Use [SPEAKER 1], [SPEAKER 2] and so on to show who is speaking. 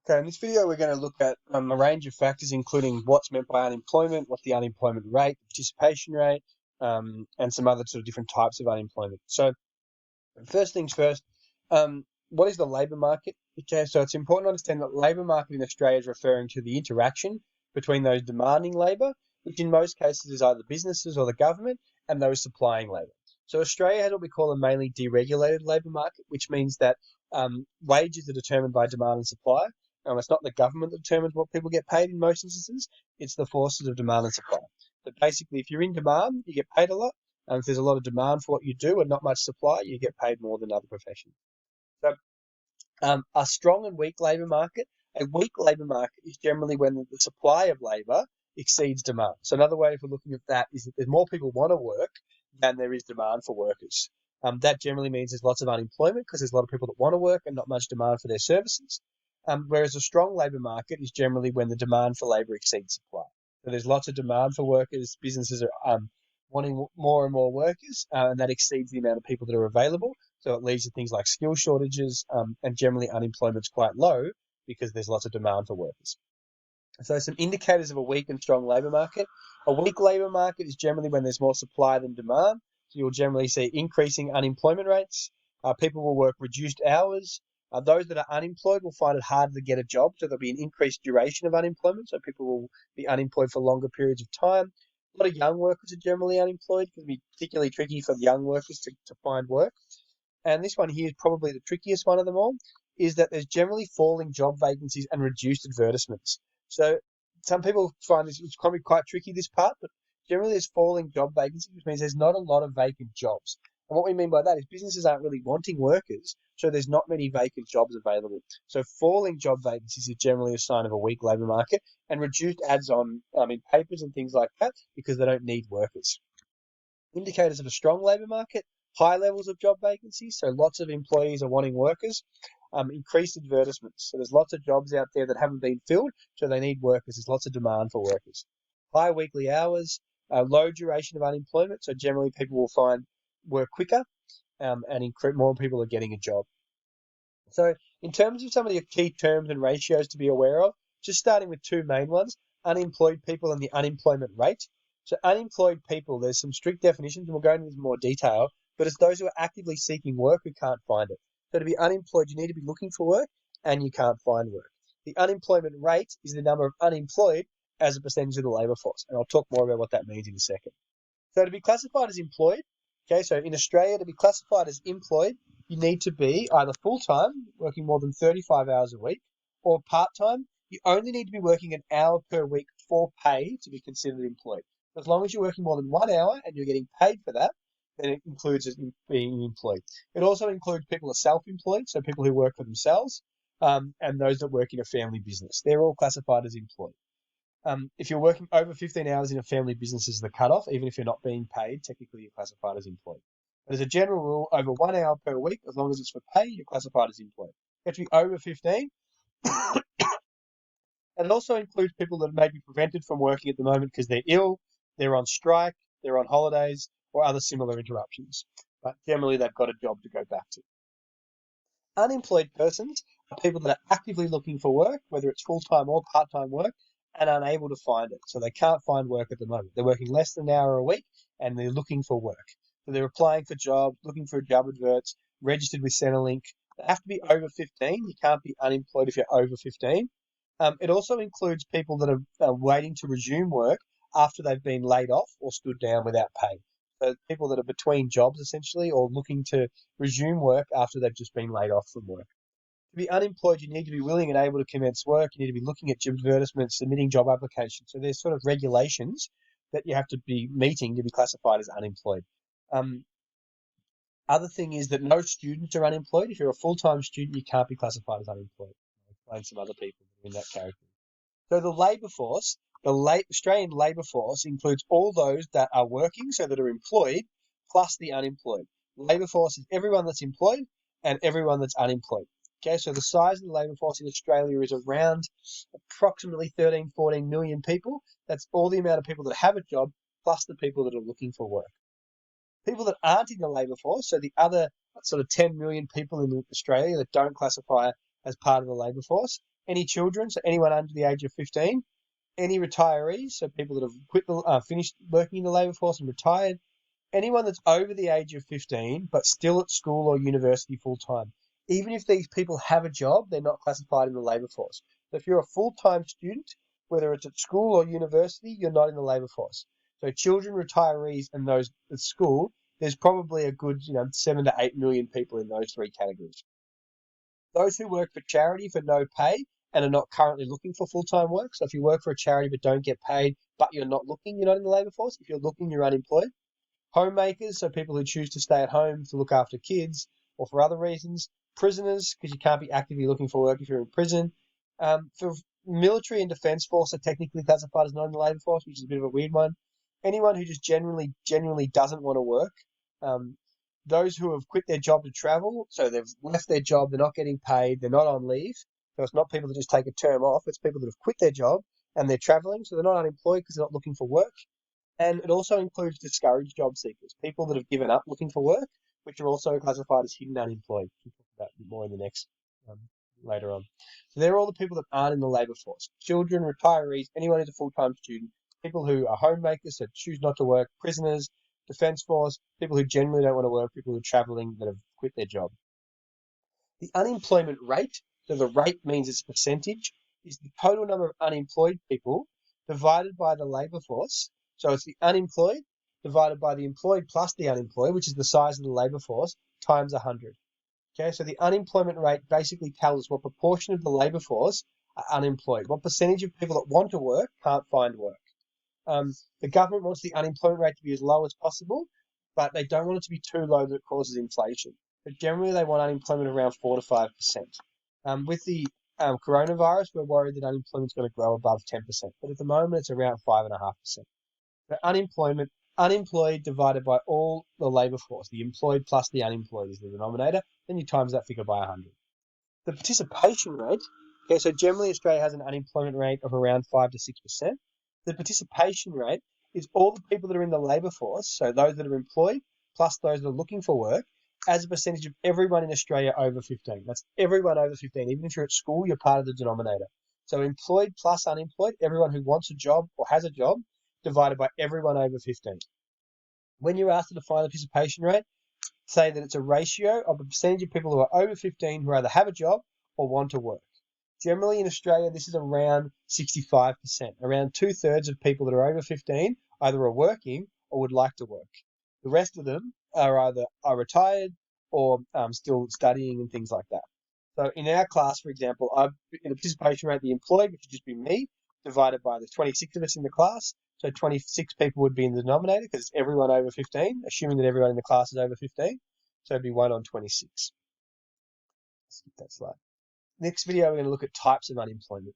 [SPEAKER 1] Okay, in this video, we're going to look at a range of factors, including what's meant by unemployment, what's the unemployment rate, participation rate, and some other sort of different types of unemployment. So, first things first, what is the labour market? Okay, so it's important to understand that labour market in Australia is referring to the interaction between those demanding labour, which in most cases is either businesses or the government, and those supplying labour. So Australia has what we call a mainly deregulated labour market, which means that wages are determined by demand and supply. It's not the government that determines what people get paid in most instances. It's the forces of demand and supply. So basically, if you're in demand, you get paid a lot. And if there's a lot of demand for what you do and not much supply, you get paid more than other professions. So a strong and weak labour market. A weak labour market is generally when the supply of labour exceeds demand. So another way of looking at that is that there's more people want to work than there is demand for workers. That generally means there's lots of unemployment because there's a lot of people that want to work and not much demand for their services. Whereas a strong labour market is generally when the demand for labour exceeds supply. So there's lots of demand for workers. Businesses are wanting more and more workers, and that exceeds the amount of people that are available. So it leads to things like skill shortages, and generally unemployment's quite low because there's lots of demand for workers. So some indicators of a weak and strong labour market. A weak labour market is generally when there's more supply than demand. So you'll generally see increasing unemployment rates. People will work reduced hours. Those that are unemployed will find it harder to get a job, so there'll be an increased duration of unemployment. So people will be unemployed for longer periods of time. A lot of young workers are generally unemployed. It can be particularly tricky for young workers to find work. And this one here is probably the trickiest one of them all, is that there's generally falling job vacancies and reduced advertisements. So some people find this it's probably quite tricky, this part, but generally there's falling job vacancies, which means there's not a lot of vacant jobs. And what we mean by that is businesses aren't really wanting workers, so there's not many vacant jobs available. So falling job vacancies is generally a sign of a weak labour market, and reduced ads on in papers and things like that because they don't need workers. Indicators of a strong labour market: high levels of job vacancies, so lots of employees are wanting workers. Increased advertisements, so there's lots of jobs out there that haven't been filled, so they need workers. There's lots of demand for workers. High weekly hours, low duration of unemployment, so generally people will find work quicker, and more people are getting a job. So in terms of some of the key terms and ratios to be aware of, just starting with two main ones: unemployed people and the unemployment rate. So unemployed people, there's some strict definitions, and we'll go into this in more detail, but it's those who are actively seeking work who can't find it. So to be unemployed, you need to be looking for work, and you can't find work. The unemployment rate is the number of unemployed as a percentage of the labour force, and I'll talk more about what that means in a second. So to be classified as employed, okay, so in Australia, to be classified as employed, you need to be either full-time, working more than 35 hours a week, or part-time. You only need to be working an hour per week for pay to be considered employed. As long as you're working more than 1 hour and you're getting paid for that, then it includes as being employed. It also includes people who are self-employed, so people who work for themselves, and those that work in a family business. They're all classified as employed. If you're working over 15 hours in a family business is the cutoff, even if you're not being paid, technically you're classified as employed. But as a general rule, over 1 hour per week, as long as it's for pay, you're classified as employed. You have to be over 15. And it also includes people that may be prevented from working at the moment because they're ill, they're on strike, they're on holidays, or other similar interruptions. But generally, they've got a job to go back to. Unemployed persons are people that are actively looking for work, whether it's full-time or part-time work, and unable to find it. So they can't find work at the moment. They're working less than an hour a week, and they're looking for work. So they're applying for jobs, looking for job adverts, registered with Centrelink. They have to be over 15. You can't be unemployed if you're over 15. It also includes people that are waiting to resume work after they've been laid off or stood down without pay. So people that are between jobs, essentially, or looking to resume work after they've just been laid off from work. To be unemployed, you need to be willing and able to commence work. You need to be looking at job advertisements, submitting job applications. So there's sort of regulations that you have to be meeting to be classified as unemployed. Other thing is that no students are unemployed. If you're a full-time student, you can't be classified as unemployed. I'll explain some other people in that category. So the labour force, Australian labour force includes all those that are working, so that are employed, plus the unemployed. Labour force is everyone that's employed and everyone that's unemployed. Okay, so the size of the labour force in Australia is around approximately 13, 14 million people. That's all the amount of people that have a job, plus the people that are looking for work. People that aren't in the labour force, so the other sort of 10 million people in Australia that don't classify as part of the labour force, any children, so anyone under the age of 15, any retirees, so people that have finished working in the labour force and retired, anyone that's over the age of 15 but still at school or university full-time. Even if these people have a job, they're not classified in the labour force. So if you're a full-time student, whether it's at school or university, you're not in the labour force. So children, retirees, and those at school, there's probably a good 7 to 8 million people in those three categories. Those who work for charity for no pay and are not currently looking for full-time work. So if you work for a charity but don't get paid, but you're not looking, you're not in the labour force. If you're looking, you're unemployed. Homemakers, so people who choose to stay at home to look after kids or for other reasons. Prisoners, because you can't be actively looking for work if you're in prison. For military and defence force are technically classified as not in the labour force, which is a bit of a weird one. Anyone who just genuinely doesn't want to work. Those who have quit their job to travel, so they've left their job, they're not getting paid, they're not on leave. So it's not people that just take a term off, it's people that have quit their job and they're travelling, so they're not unemployed because they're not looking for work. And it also includes discouraged job seekers, people that have given up looking for work, which are also classified as hidden unemployed. We'll talk about a bit more in the next later on. So they're all the people that aren't in the labour force. Children, retirees, anyone who's a full-time student, people who are homemakers, so choose not to work, prisoners, defence force, people who generally don't want to work, people who are travelling that have quit their job. The unemployment rate, so the rate means it's percentage, is the total number of unemployed people divided by the labour force. So it's the unemployed divided by the employed plus the unemployed, which is the size of the labour force, times 100. Okay, so the unemployment rate basically tells us what proportion of the labour force are unemployed, what percentage of people that want to work can't find work. The government wants the unemployment rate to be as low as possible, but they don't want it to be too low that it causes inflation. But generally, they want unemployment around 4 to 5%. With the coronavirus, we're worried that unemployment's going to grow above 10%, but at the moment, it's around 5.5%. The unemployed divided by all the labour force, the employed plus the unemployed is the denominator, then you times that figure by 100. The participation rate, okay, so generally Australia has an unemployment rate of around 5 to 6%. The participation rate is all the people that are in the labour force, so those that are employed plus those that are looking for work, as a percentage of everyone in Australia over 15. That's everyone over 15. Even if you're at school, you're part of the denominator. So employed plus unemployed, everyone who wants a job or has a job, divided by everyone over 15. When you're asked to define the participation rate, say that it's a ratio of the percentage of people who are over 15 who either have a job or want to work. Generally in Australia, this is around 65%. Around 2/3 of people that are over 15 either are working or would like to work. The rest of them are either retired or still studying and things like that. So in our class, for example, in the participation rate, the employed, which would just be me, divided by the 26 of us in the class. So 26 people would be in the denominator because it's everyone over 15, assuming that everyone in the class is over 15. So it'd be 1 on 26. Skip that slide. Next video, we're going to look at types of unemployment.